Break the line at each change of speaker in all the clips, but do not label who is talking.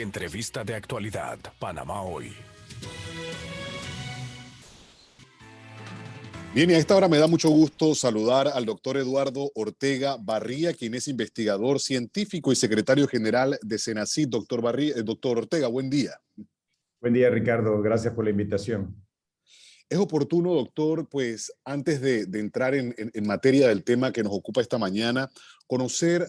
Entrevista de actualidad, Panamá Hoy.
Bien, y a esta hora me da mucho gusto saludar al doctor Eduardo Ortega Barría, quien es investigador científico y secretario general de Senacid. Doctor Ortega, buen día.
Buen día, Ricardo. Gracias por la invitación.
Es oportuno, doctor, pues antes de entrar en materia del tema que nos ocupa esta mañana, conocer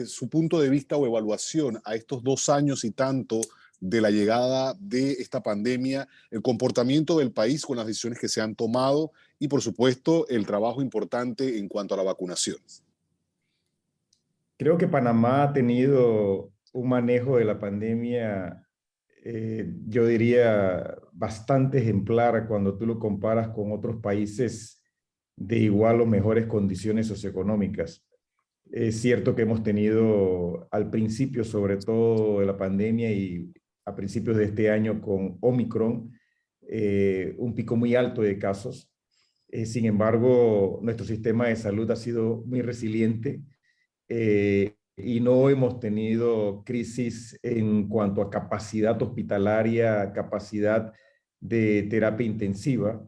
su punto de vista o evaluación a estos 2 años y tanto de la llegada de esta pandemia, el comportamiento del país con las decisiones que se han tomado y, por supuesto, el trabajo importante en cuanto a la vacunación.
Creo que Panamá ha tenido un manejo de la pandemia, yo diría, bastante ejemplar cuando tú lo comparas con otros países de igual o mejores condiciones socioeconómicas. Es cierto que hemos tenido al principio, sobre todo de la pandemia y a principios de este año con Omicron, un pico muy alto de casos. Sin embargo, nuestro sistema de salud ha sido muy resiliente y no hemos tenido crisis en cuanto a capacidad hospitalaria, capacidad de terapia intensiva.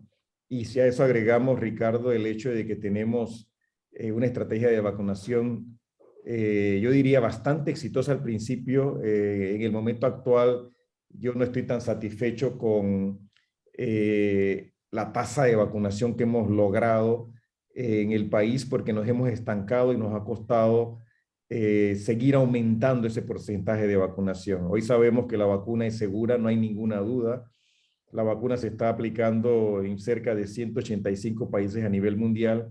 Y si a eso agregamos, Ricardo, el hecho de que tenemos una estrategia de vacunación, yo diría bastante exitosa al principio. En el momento actual, yo no estoy tan satisfecho con la tasa de vacunación que hemos logrado en el país porque nos hemos estancado y nos ha costado seguir aumentando ese porcentaje de vacunación. Hoy sabemos que la vacuna es segura, no hay ninguna duda. La vacuna se está aplicando en cerca de 185 países a nivel mundial.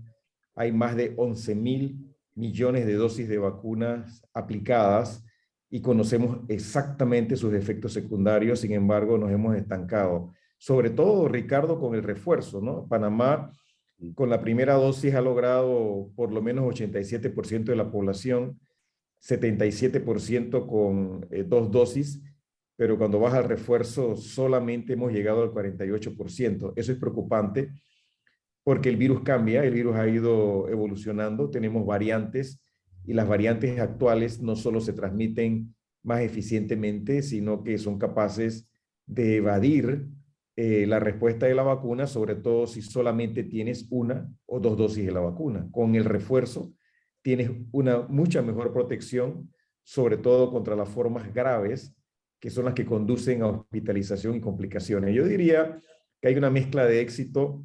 Hay más de 11.000 millones de dosis de vacunas aplicadas y conocemos exactamente sus efectos secundarios. Sin embargo, nos hemos estancado. Sobre todo, Ricardo, con el refuerzo, ¿no? Panamá, con la primera dosis, ha logrado por lo menos 87% de la población, 77% con 2 dosis, pero cuando baja el refuerzo solamente hemos llegado al 48%. Eso es preocupante porque el virus cambia, el virus ha ido evolucionando, tenemos variantes y las variantes actuales no solo se transmiten más eficientemente, sino que son capaces de evadir la respuesta de la vacuna, sobre todo si solamente tienes 1 o 2 dosis de la vacuna. Con el refuerzo tienes una mucha mejor protección, sobre todo contra las formas graves, que son las que conducen a hospitalización y complicaciones. Yo diría que hay una mezcla de éxito,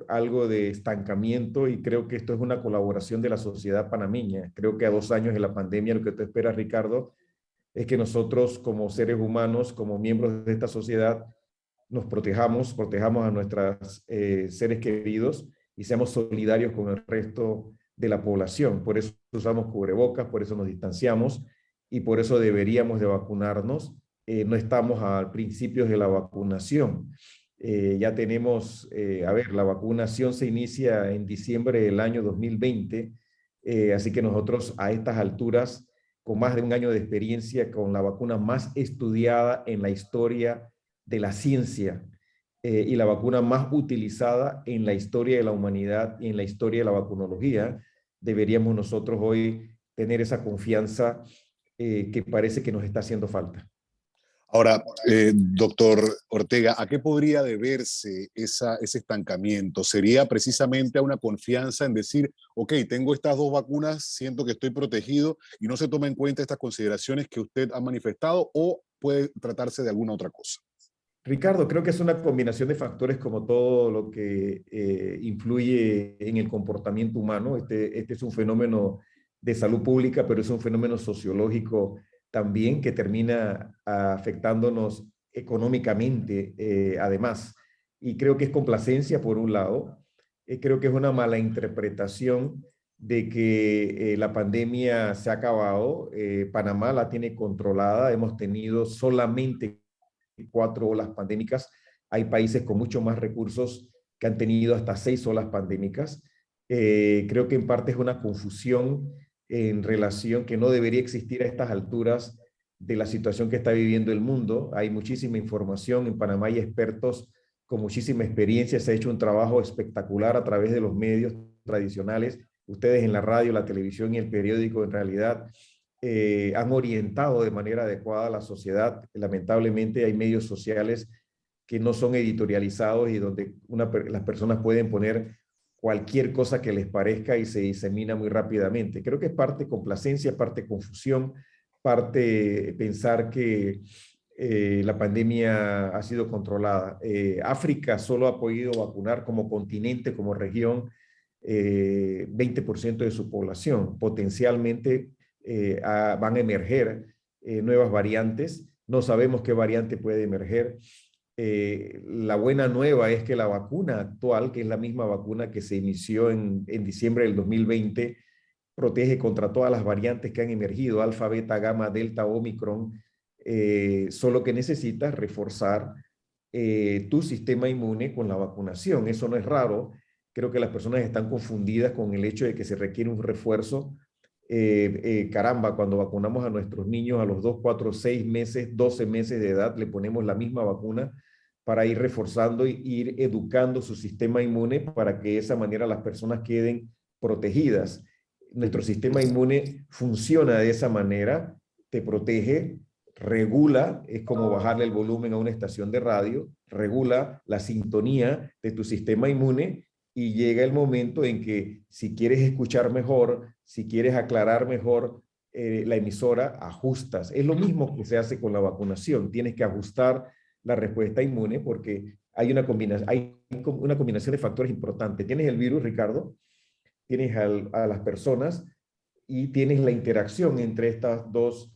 algo de estancamiento, y creo que esto es una colaboración de la sociedad panameña. Creo que a 2 años de la pandemia lo que tú esperas, Ricardo, es que nosotros como seres humanos, como miembros de esta sociedad, nos protejamos a nuestros seres queridos y seamos solidarios con el resto de la población. Por eso usamos cubrebocas, por eso nos distanciamos y por eso deberíamos de vacunarnos. No estamos a principios de la vacunación. Ya tenemos, la vacunación se inicia en diciembre del año 2020, así que nosotros a estas alturas, con más de un año de experiencia, con la vacuna más estudiada en la historia de la ciencia y la vacuna más utilizada en la historia de la humanidad y en la historia de la vacunología, deberíamos nosotros hoy tener esa confianza que parece que nos está haciendo falta.
Ahora, doctor Ortega, ¿a qué podría deberse ese estancamiento? ¿Sería precisamente a una confianza en decir, ok, tengo estas 2 vacunas, siento que estoy protegido y no se toma en cuenta estas consideraciones que usted ha manifestado, o puede tratarse de alguna otra cosa?
Ricardo, creo que es una combinación de factores como todo lo que influye en el comportamiento humano. Este es un fenómeno de salud pública, pero es un fenómeno sociológico también que termina afectándonos económicamente, además. Y creo que es complacencia por un lado. Creo que es una mala interpretación de que la pandemia se ha acabado. Panamá la tiene controlada. Hemos tenido solamente 4 olas pandémicas. Hay países con mucho más recursos que han tenido hasta 6 olas pandémicas. Creo que en parte es una confusión en relación que no debería existir a estas alturas de la situación que está viviendo el mundo. Hay muchísima información. En Panamá hay expertos con muchísima experiencia. Se ha hecho un trabajo espectacular a través de los medios tradicionales. Ustedes en la radio, la televisión y el periódico, en realidad, han orientado de manera adecuada a la sociedad. Lamentablemente hay medios sociales que no son editorializados y donde las personas pueden poner cualquier cosa que les parezca y se disemina muy rápidamente. Creo que es parte complacencia, parte confusión, parte pensar que la pandemia ha sido controlada. África solo ha podido vacunar como continente, como región, 20% de su población. Potencialmente van a emerger nuevas variantes. No sabemos qué variante puede emerger. La buena nueva es que la vacuna actual, que es la misma vacuna que se inició en diciembre del 2020, protege contra todas las variantes que han emergido, alfa, beta, gamma, delta, omicron, solo que necesitas reforzar tu sistema inmune con la vacunación. Eso no es raro. Creo que las personas están confundidas con el hecho de que se requiere un refuerzo. Caramba, cuando vacunamos a nuestros niños a los 2, 4, 6 meses, 12 meses de edad, le ponemos la misma vacuna para ir reforzando y ir educando su sistema inmune para que de esa manera las personas queden protegidas. Nuestro sistema inmune funciona de esa manera, te protege, regula, es como bajarle el volumen a una estación de radio, regula la sintonía de tu sistema inmune y llega el momento en que si quieres escuchar mejor, si quieres aclarar mejor la emisora, ajustas. Es lo mismo que se hace con la vacunación, tienes que ajustar la respuesta inmune porque hay una combinación de factores importantes. Tienes el virus, Ricardo, tienes a las personas y tienes la interacción entre estas dos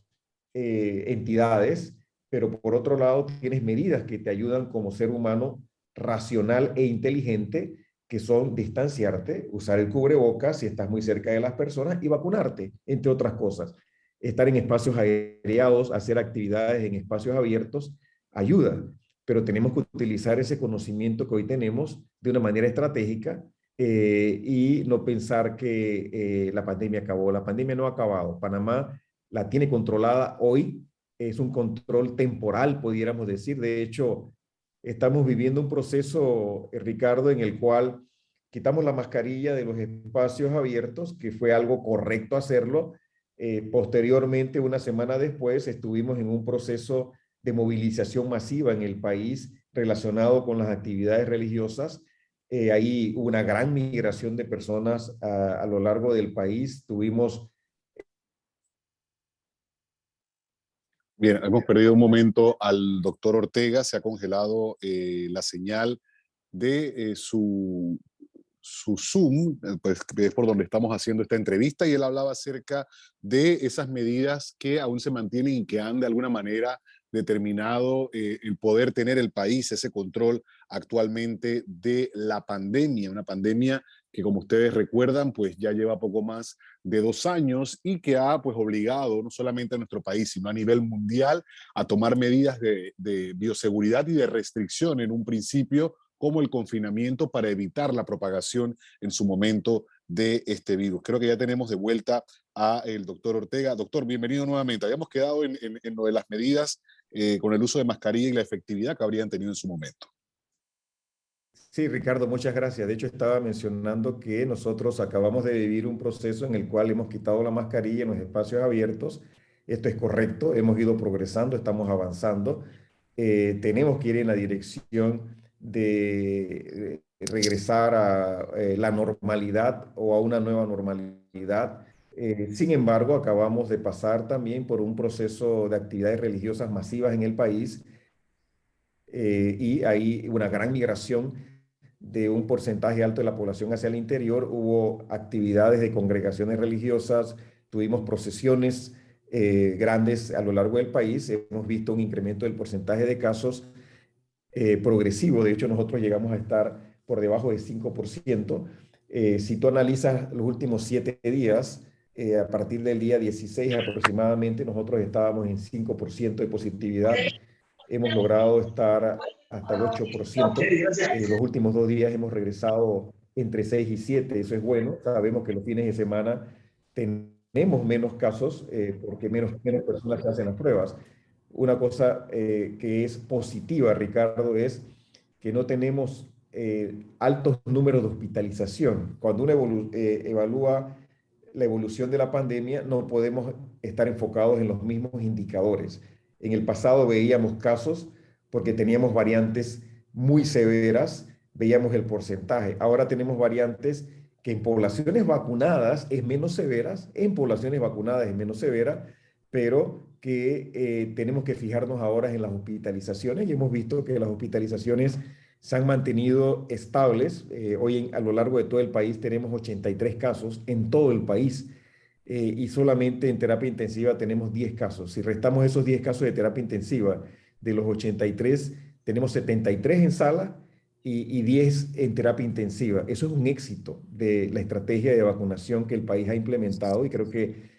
entidades, pero por otro lado tienes medidas que te ayudan como ser humano racional e inteligente, que son distanciarte, usar el cubrebocas si estás muy cerca de las personas y vacunarte, entre otras cosas. Estar en espacios aireados, hacer actividades en espacios abiertos, ayuda, pero tenemos que utilizar ese conocimiento que hoy tenemos de una manera estratégica y no pensar que la pandemia acabó. La pandemia no ha acabado. Panamá la tiene controlada hoy, es un control temporal, pudiéramos decir. De hecho, estamos viviendo un proceso, Ricardo, en el cual quitamos la mascarilla de los espacios abiertos, que fue algo correcto hacerlo. Posteriormente, una semana después, estuvimos en un proceso de movilización masiva en el país relacionado con las actividades religiosas. Ahí hubo una gran migración de personas a lo largo del país. Tuvimos...
Bien, hemos perdido un momento al doctor Ortega, se ha congelado la señal de su Zoom, pues es por donde estamos haciendo esta entrevista, y él hablaba acerca de esas medidas que aún se mantienen y que han de alguna manera determinado el poder tener el país, ese control actualmente de la pandemia, una pandemia que, como ustedes recuerdan, pues ya lleva poco más de 2 años y que ha pues obligado no solamente a nuestro país, sino a nivel mundial a tomar medidas de bioseguridad y de restricción en un principio, como el confinamiento para evitar la propagación en su momento de este virus. Creo que ya tenemos de vuelta a el doctor Ortega. Doctor, bienvenido nuevamente. Habíamos quedado en lo de las medidas con el uso de mascarilla y la efectividad que habrían tenido en su momento.
Sí, Ricardo, muchas gracias. De hecho, estaba mencionando que nosotros acabamos de vivir un proceso en el cual hemos quitado la mascarilla en los espacios abiertos. Esto es correcto, hemos ido progresando, estamos avanzando. Tenemos que ir en la dirección de regresar a la normalidad o a una nueva normalidad. Sin embargo, acabamos de pasar también por un proceso de actividades religiosas masivas en el país y hay una gran migración de un porcentaje alto de la población hacia el interior. Hubo actividades de congregaciones religiosas, tuvimos procesiones grandes a lo largo del país. Hemos visto un incremento del porcentaje de casos progresivo. De hecho, nosotros llegamos a estar por debajo de 5%. Si tú analizas los últimos 7 días, a partir del día 16 aproximadamente, nosotros estábamos en 5% de positividad. Hemos logrado estar hasta el 8%. Los últimos 2 días hemos regresado entre 6 y 7. Eso es bueno. Sabemos que los fines de semana tenemos menos casos porque menos personas se hacen las pruebas. Una cosa que es positiva, Ricardo, es que no tenemos altos números de hospitalización. Cuando uno evalúa la evolución de la pandemia, no podemos estar enfocados en los mismos indicadores. En el pasado veíamos casos porque teníamos variantes muy severas, veíamos el porcentaje. Ahora tenemos variantes que en poblaciones vacunadas es menos severas, en poblaciones vacunadas es menos severa, pero que tenemos que fijarnos ahora en las hospitalizaciones y hemos visto que las hospitalizaciones se han mantenido estables. Hoy a lo largo de todo el país tenemos 83 casos en todo el país y solamente en terapia intensiva tenemos 10 casos. Si restamos esos 10 casos de terapia intensiva de los 83, tenemos 73 en sala y 10 en terapia intensiva. Eso es un éxito de la estrategia de vacunación que el país ha implementado y creo que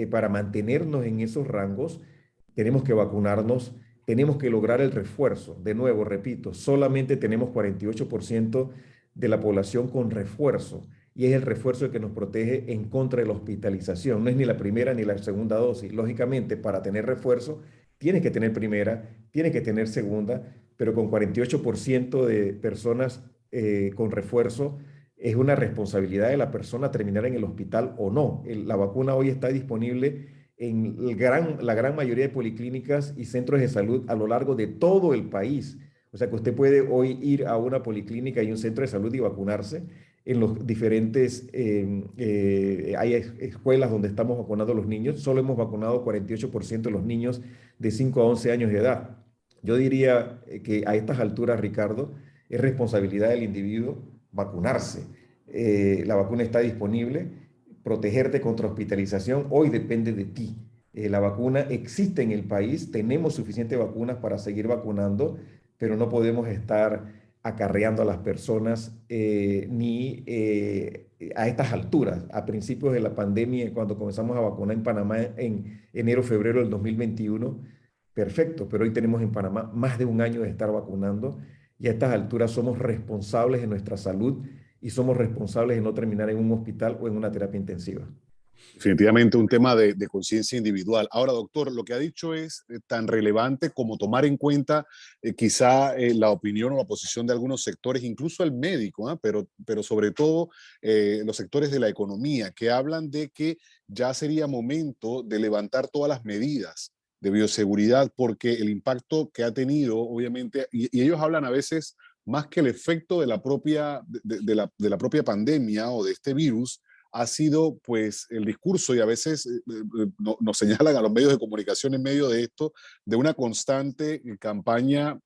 para mantenernos en esos rangos tenemos que vacunarnos, tenemos que lograr el refuerzo. De nuevo, repito, solamente tenemos 48% de la población con refuerzo y es el refuerzo el que nos protege en contra de la hospitalización. No es ni la primera ni la segunda dosis. Lógicamente, para tener refuerzo, tienes que tener primera, tienes que tener segunda, pero con 48% de personas con refuerzo, es una responsabilidad de la persona terminar en el hospital o no. La vacuna hoy está disponible en la gran mayoría de policlínicas y centros de salud a lo largo de todo el país. O sea que usted puede hoy ir a una policlínica y un centro de salud y vacunarse en los diferentes, hay escuelas donde estamos vacunando a los niños. Solo hemos vacunado 48% de los niños de 5 a 11 años de edad. Yo diría que a estas alturas, Ricardo, es responsabilidad del individuo vacunarse. La vacuna está disponible. Protegerte contra hospitalización hoy depende de ti. La vacuna existe en el país, tenemos suficientes vacunas para seguir vacunando, pero no podemos estar acarreando a las personas ni a estas alturas. A principios de la pandemia, cuando comenzamos a vacunar en Panamá en enero, febrero del 2021, perfecto, pero hoy tenemos en Panamá más de un año de estar vacunando y a estas alturas somos responsables de nuestra salud y somos responsables de no terminar en un hospital o en una terapia intensiva.
Definitivamente un tema de conciencia individual. Ahora, doctor, lo que ha dicho es tan relevante como tomar en cuenta quizá la opinión o la posición de algunos sectores, incluso el médico, ¿eh? Pero sobre todo los sectores de la economía, que hablan de que ya sería momento de levantar todas las medidas de bioseguridad, porque el impacto que ha tenido, obviamente, y ellos hablan a veces más que el efecto de la propia, de la propia pandemia o de este virus, ha sido pues el discurso y a veces nos señalan a los medios de comunicación en medio de esto de una constante campaña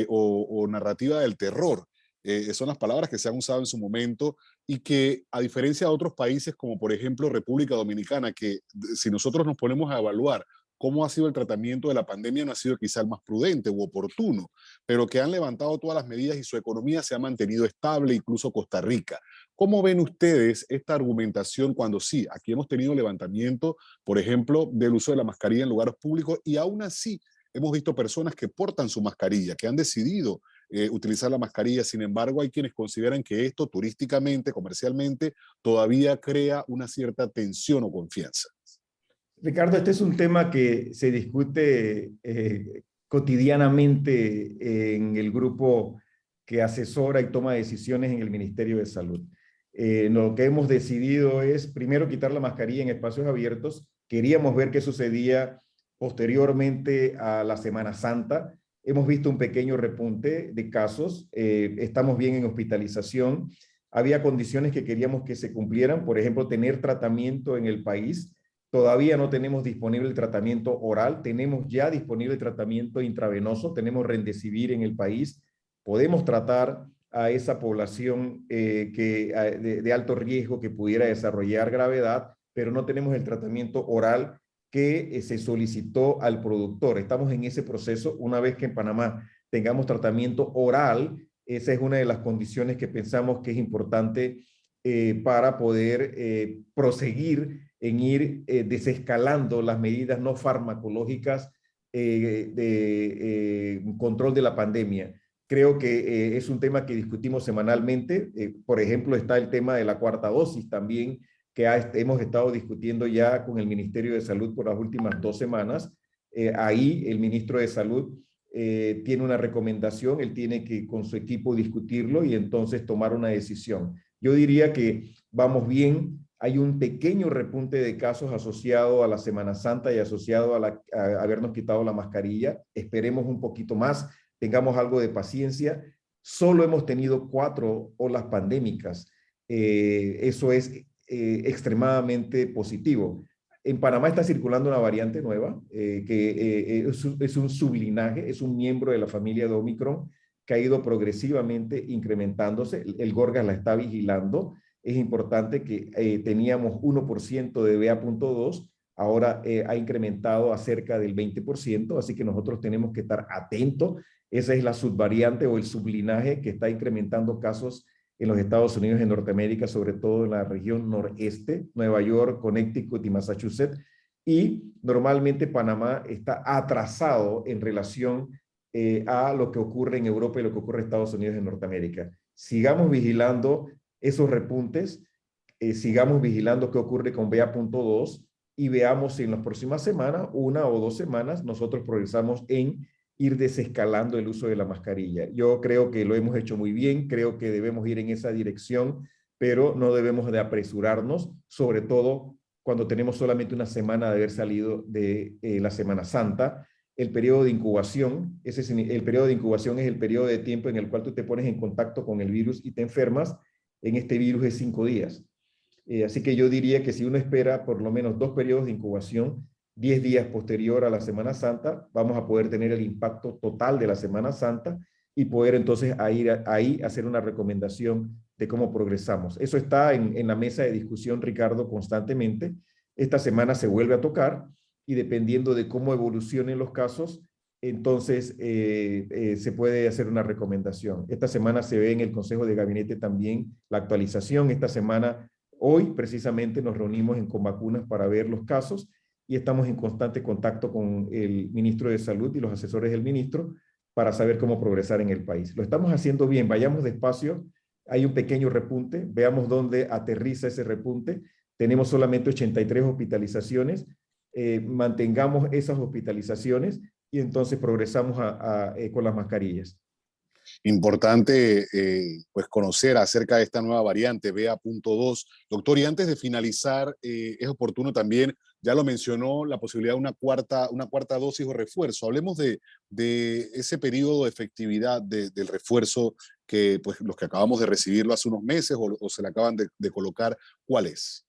o narrativa del terror. Son las palabras que se han usado en su momento y que a diferencia de otros países como por ejemplo República Dominicana, que si nosotros nos ponemos a evaluar cómo ha sido el tratamiento de la pandemia, no ha sido quizá el más prudente u oportuno, pero que han levantado todas las medidas y su economía se ha mantenido estable, incluso Costa Rica. ¿Cómo ven ustedes esta argumentación cuando sí, aquí hemos tenido levantamiento, por ejemplo, del uso de la mascarilla en lugares públicos y aún así hemos visto personas que portan su mascarilla, que han decidido utilizar la mascarilla? Sin embargo, hay quienes consideran que esto turísticamente, comercialmente, todavía crea una cierta tensión o confianza.
Ricardo, este es un tema que se discute cotidianamente en el grupo que asesora y toma decisiones en el Ministerio de Salud. Lo que hemos decidido es primero quitar la mascarilla en espacios abiertos. Queríamos ver qué sucedía posteriormente a la Semana Santa. Hemos visto un pequeño repunte de casos. Estamos bien en hospitalización. Había condiciones que queríamos que se cumplieran, por ejemplo, tener tratamiento en el país. Todavía no tenemos disponible el tratamiento oral, tenemos ya disponible el tratamiento intravenoso, tenemos Remdesivir en el país, podemos tratar a esa población de alto riesgo que pudiera desarrollar gravedad, pero no tenemos el tratamiento oral que se solicitó al productor. Estamos en ese proceso. Una vez que en Panamá tengamos tratamiento oral, esa es una de las condiciones que pensamos que es importante para poder proseguir en ir desescalando las medidas no farmacológicas de control de la pandemia. Creo que es un tema que discutimos semanalmente. Por ejemplo, está el tema de la cuarta dosis también, que hemos estado discutiendo ya con el Ministerio de Salud por las últimas 2 semanas. Ahí el ministro de Salud tiene una recomendación, él tiene que con su equipo discutirlo y entonces tomar una decisión. Yo diría que vamos bien. hay un pequeño repunte de casos asociado a la Semana Santa y asociado a habernos quitado la mascarilla. Esperemos un poquito más, tengamos algo de paciencia. Solo hemos tenido 4 olas pandémicas. Eso es extremadamente positivo. En Panamá está circulando una variante nueva, que es un sublinaje, es un miembro de la familia de Omicron que ha ido progresivamente incrementándose. El Gorgas la está vigilando. Es importante que teníamos 1% de BA.2, ahora ha incrementado a cerca del 20%, así que nosotros tenemos que estar atentos. Esa es la subvariante o el sublinaje que está incrementando casos en los Estados Unidos y en Norteamérica, sobre todo en la región noreste, Nueva York, Connecticut y Massachusetts. Y normalmente Panamá está atrasado en relación a lo que ocurre en Europa y lo que ocurre en Estados Unidos y en Norteamérica. Sigamos vigilando esos repuntes, sigamos vigilando qué ocurre con BA.2 y veamos si en las próximas semanas, 1 o 2 semanas, nosotros progresamos en ir desescalando el uso de la mascarilla. Yo creo que lo hemos hecho muy bien, creo que debemos ir en esa dirección, pero no debemos de apresurarnos, sobre todo cuando tenemos solamente una semana de haber salido de la Semana Santa. El periodo de incubación, el periodo de incubación es el periodo de tiempo en el cual tú te pones en contacto con el virus y te enfermas. En este virus es 5 días. Así que yo diría que si uno espera por lo menos 2 periodos de incubación, 10 días posterior a la Semana Santa, vamos a poder tener el impacto total de la Semana Santa y poder entonces ahí hacer una recomendación de cómo progresamos. Eso está en la mesa de discusión, Ricardo, constantemente. Esta semana se vuelve a tocar y dependiendo de cómo evolucionen los casos, entonces se puede hacer una recomendación. Esta semana se ve en el Consejo de Gabinete también la actualización. Esta semana, hoy precisamente nos reunimos en Convacunas para ver los casos y estamos en constante contacto con el ministro de Salud y los asesores del ministro para saber cómo progresar en el país. Lo estamos haciendo bien, vayamos despacio, hay un pequeño repunte, veamos dónde aterriza ese repunte. Tenemos solamente 83 hospitalizaciones, mantengamos esas hospitalizaciones y entonces progresamos con las mascarillas.
Importante pues conocer acerca de esta nueva variante BA.2. Doctor, y antes de finalizar, es oportuno también, ya lo mencionó, la posibilidad de una cuarta dosis o refuerzo. Hablemos de ese periodo de efectividad del refuerzo que pues los que acabamos de recibirlo hace unos meses o se le acaban de colocar. ¿Cuál es?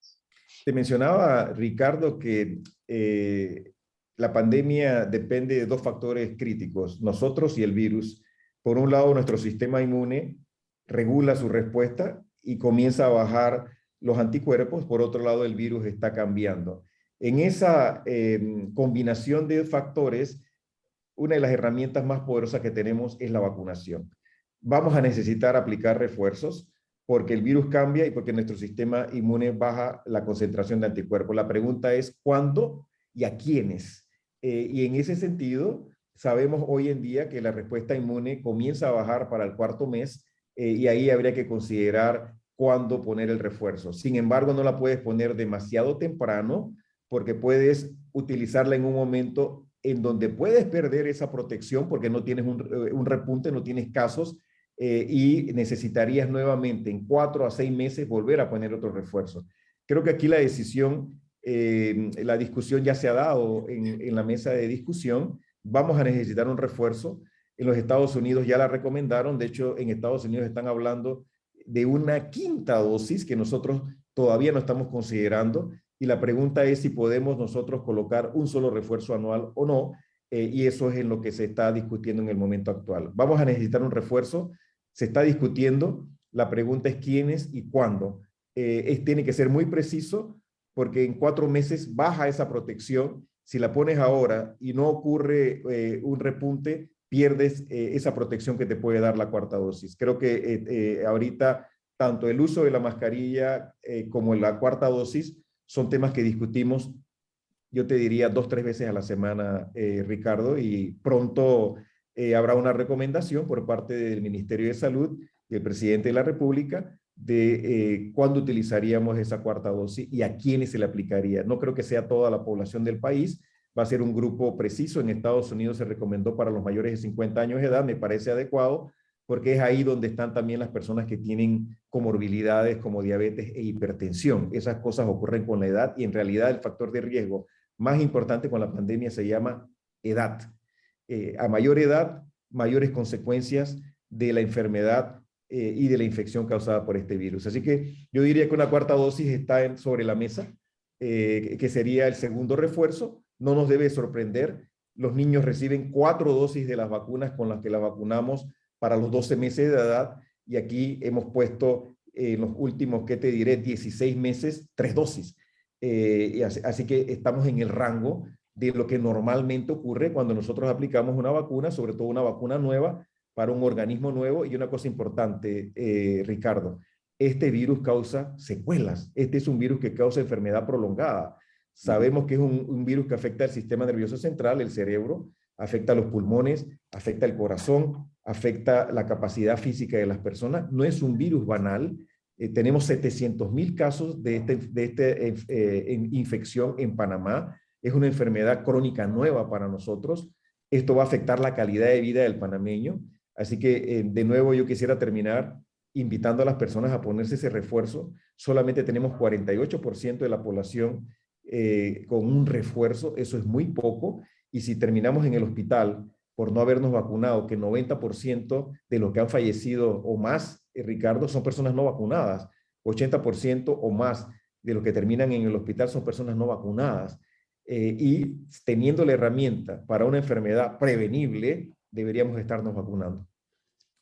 Te mencionaba, Ricardo, que la pandemia depende de 2 factores críticos, nosotros y el virus. Por un lado, nuestro sistema inmune regula su respuesta y comienza a bajar los anticuerpos. Por otro lado, el virus está cambiando. En esa combinación de factores, una de las herramientas más poderosas que tenemos es la vacunación. Vamos a necesitar aplicar refuerzos porque el virus cambia y porque nuestro sistema inmune baja la concentración de anticuerpos. La pregunta es ¿cuándo y a quiénes? Y en ese sentido, sabemos hoy en día que la respuesta inmune comienza a bajar para el 4.º mes y ahí habría que considerar cuándo poner el refuerzo. Sin embargo, no la puedes poner demasiado temprano porque puedes utilizarla en un momento en donde puedes perder esa protección porque no tienes un repunte, no tienes casos y necesitarías nuevamente en 4 a 6 meses volver a poner otro refuerzo. Creo que aquí la decisión, la discusión ya se ha dado en la mesa de discusión. Vamos a necesitar un refuerzo. En los Estados Unidos ya la recomendaron. De hecho, en Estados Unidos están hablando de una 5ª dosis que nosotros todavía no estamos considerando. Y la pregunta es si podemos nosotros colocar un solo refuerzo anual o no. Y eso es en lo que se está discutiendo en el momento actual. Vamos a necesitar un refuerzo. Se está discutiendo. La pregunta es quiénes y cuándo. Tiene que ser muy preciso porque en 4 meses baja esa protección. Si la pones ahora y no ocurre un repunte, pierdes esa protección que te puede dar la 4ª dosis. Creo que ahorita tanto el uso de la mascarilla como la 4ª dosis son temas que discutimos, yo te diría 2 o 3 veces a la semana, Ricardo, y pronto habrá una recomendación por parte del Ministerio de Salud y el Presidente de la República de cuándo utilizaríamos esa 4ª dosis y a quiénes se le aplicaría. No creo que sea toda la población del país, va a ser un grupo preciso. En Estados Unidos se recomendó para los mayores de 50 años de edad, me parece adecuado, porque es ahí donde están también las personas que tienen comorbilidades como diabetes e hipertensión. Esas cosas ocurren con la edad y en realidad el factor de riesgo más importante con la pandemia se llama edad. A mayor edad, mayores consecuencias de la enfermedad y de la infección causada por este virus. Así que yo diría que una cuarta dosis está sobre la mesa, que sería el segundo refuerzo. No nos debe sorprender. Los niños reciben 4 dosis de las vacunas con las que las vacunamos para los 12 meses de edad y aquí hemos puesto en los últimos, ¿qué te diré? 16 meses, 3 dosis. Así que estamos en el rango de lo que normalmente ocurre cuando nosotros aplicamos una vacuna, sobre todo una vacuna nueva, para un organismo nuevo. Y una cosa importante, Ricardo, este virus causa secuelas. Este es un virus que causa enfermedad prolongada. Sabemos que es un virus que afecta el sistema nervioso central, el cerebro, afecta los pulmones, afecta el corazón, afecta la capacidad física de las personas. No es un virus banal. Tenemos 700,000 casos de esta infección en Panamá. Es una enfermedad crónica nueva para nosotros. Esto va a afectar la calidad de vida del panameño. Así que, de nuevo, yo quisiera terminar invitando a las personas a ponerse ese refuerzo. Solamente tenemos 48% de la población con un refuerzo. Eso es muy poco. Y si terminamos en el hospital por no habernos vacunado, que 90% de los que han fallecido o más, Ricardo, son personas no vacunadas. 80% o más de los que terminan en el hospital son personas no vacunadas. Y teniendo la herramienta para una enfermedad prevenible, deberíamos estarnos vacunando.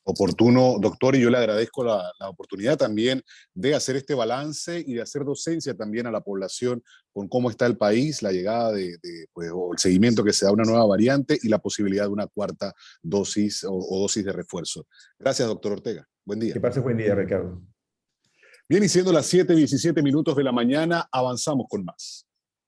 Oportuno, doctor, y yo le agradezco la oportunidad también de hacer este balance y de hacer docencia también a la población con cómo está el país, la llegada pues, o el seguimiento que se da a una nueva variante y la posibilidad de una cuarta dosis o dosis de refuerzo. Gracias, doctor Ortega. Buen día.
Que pase buen día, Ricardo.
Bien, y siendo las 7:17 de la mañana, avanzamos con más.